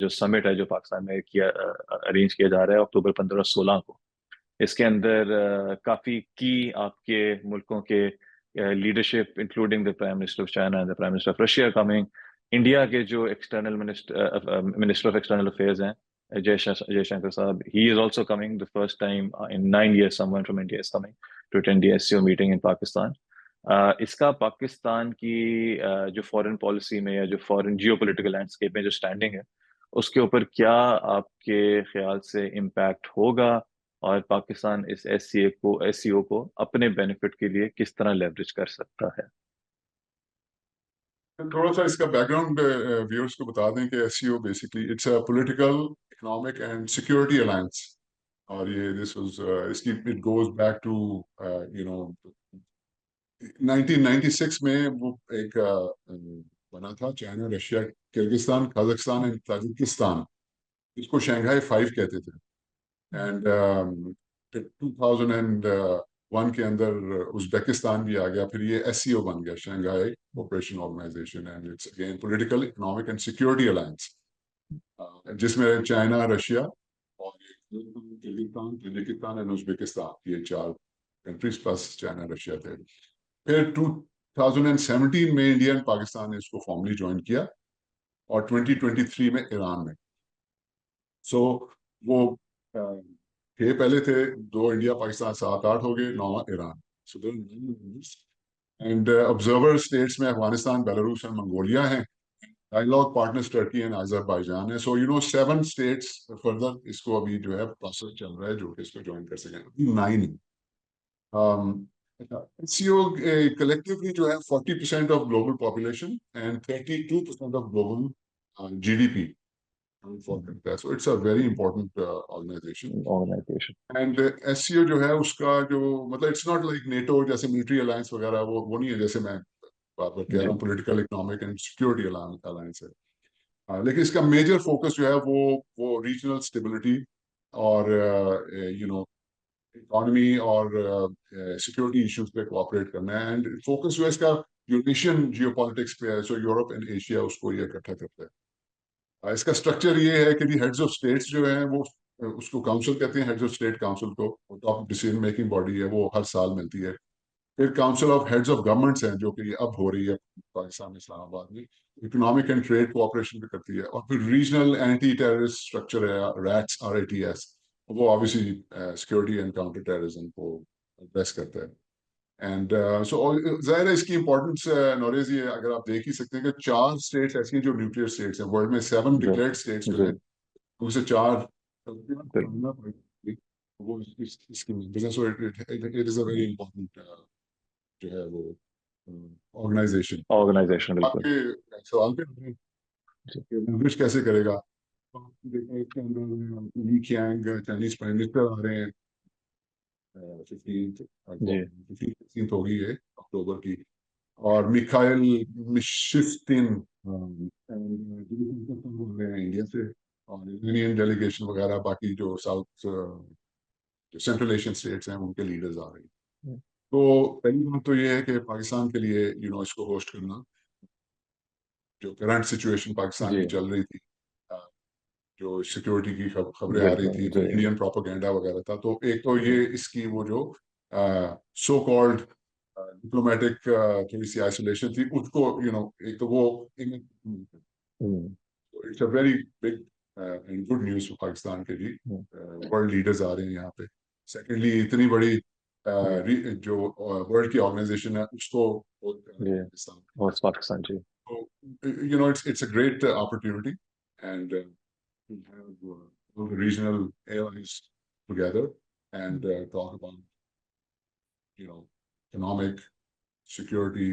जो समिट है जो पाकिस्तान में किया अरेंज किया जा रहा है अक्टूबर 15-16 को। इसके अंदर काफी की आपके मुल्कों के leadership including the prime minister of China and the prime minister of Russia coming. India के जो external minister of external affairs हैं जयशंकर साहब, he is also coming the first time in 9 years someone from India is coming to attend the SCO meeting in Pakistan. इसका पाकिस्तान की जो foreign policy में या जो फॉरेन जियोपॉलिटिकल लैंडस्केप में जो स्टैंडिंग है उसके ऊपर क्या आपके ख्याल से इम्पैक्ट होगा, और पाकिस्तान इस एससीओ को अपने बेनिफिट के लिए किस तरह लेवरेज कर सकता है? थोड़ा सा इसका बैकग्राउंड व्यूअर्स को बता दें कि SCO basically it's a political, economic and security alliance. और ये दिस वाज इसकी it goes back to you know 1996 में वो एक बना था, China, Russia, Kyrgyzstan, Kazakhstan and Tajikistan. इसको शंघाई 5 कहते थे। एंड 2001 के अंदर उज्बेकिस्तान भी आ गया, फिर ये एससीओ बन गया, Shanghai cooperation organisation, and it's again political, economic and security alliance, जिसमें चाइना, रशिया और किर्गिस्तान, ताजिकिस्तान एंड उज्बेकिस्तान, ये 4 कंट्रीज प्लस चाइना, रशिया थे। फिर 2017 में इंडिया एंड पाकिस्तान ने इसको फॉर्मली ज्वाइन किया, और 2023 में ईरान में। सो वो थे, पहले थे 2 इंडिया पाकिस्तान, 7-8 हो गए, 9 Iran. So and observer states में अफगानिस्तान, बेलारूस एंड मंगोलिया हैं। Dialogue partners Turkey and Azerbaijan है। सो 7 स्टेट्स फर्दर इसको अभी जो है प्रोसेस चल रहा है जो कि इसको ज्वाइन कर सकें। 9 एससीओ collectively जो है 40% of global population and 32% of global GDP करता है। So it's a very important organization. Organization. And SCO जो है उसका जो मतलब इट्स नॉट लाइक नेटो जैसे मिलिट्री अलायंस वगैरह, वो नहीं है, जैसे मैं बार बार कह रहा जी। हूँ, political, economic and security alliance है। लेकिन इसका मेजर फोकस जो है वो रीजनल स्टेबिलिटी और इकोनॉमी और सिक्योरिटी इश्यूज पे कोऑपरेट करना है। एंड फोकस जो है इसका यूरेशियन जियोपॉलिटिक्स पे है। सो यूरोप एंड एशिया उसको ये इकट्ठा करता है। इसका स्ट्रक्चर ये है कि हेड्स ऑफ स्टेट्स जो है वो, उसको काउंसिल कहते हैं, हेड्स ऑफ स्टेट काउंसिल को, टॉप डिसीजन मेकिंग बॉडी है, वो हर साल मिलती है। फिर council of heads of governments हैं, जो कि अब हो रही है पाकिस्तान, इस्लामाबाद में, इकोनॉमिक एंड ट्रेड कोऑपरेशन भी करती है। और फिर रीजनल एंटी टेररिस्ट स्ट्रक्चर है, रैट्स, RATS, वो obviously security and counter terrorism को एड्रेस करता है। एंड सो जाहिर है इसकी इंपॉर्टेंस नॉलेज ये, अगर आप देख ही सकते हैं कि 4 स्टेट्स ऐसी हैं जो न्यूक्लियर स्टेट्स हैं। वर्ल्ड में 7 जी। डिक्लेयर्ड स्टेट्स जो जी। हैं, उनसे 4 बिल्कुल। वो इसकी business, it is a very important जो है वो ऑर्गेनाइजेशन। ऑर्गेनाइजेशन, बिल्कुल। आपके सवाल पे जी। लेवरेज कैसे करेगा, तो देखो इसके अंदर ली qiang चाइनीज प्राइम मिनिस्टर आ रहे हैं 15 15 होगी ये अक्टूबर की। और मिखाइल मिशिस्टिन इंडिया से, और यूनियन डेलीगेशन वगैरह, बाकी जो साउथ जो सेंट्रल एशियन स्टेट्स हैं उनके लीडर्स आ रहे हैं। तो पहली बात तो ये है कि पाकिस्तान के लिए इसको होस्ट करना, जो करंट सिचुएशन पाकिस्तान जी। की चल रही थी, जो सिक्योरिटी की खबरें आ रही बिल्कुल। थी, जी। फिर इंडियन प्रोपेगेंडा वगैरह था, तो एक तो जी। ये इसकी वो जो सो कॉल्ड डिप्लोमेटिक थोड़ी सी आइसोलेशन थी उसको, एक तो वो, हम्म। It's a very big and good news for Pakistan के लिए। हम्म। वर्ल्ड लीडर्स आ रहे हैं यहाँ पे। सेकेंडली, इतनी बड़ी जी। जो वर्ल्ड की ऑर्गेनाइजेशन है उसको hold कर रहे जी। हैं पाकिस्तान। और पाकिस्तान। जी। तो it's a great opportunity, and we have all the regional allies together, and talk about economic security,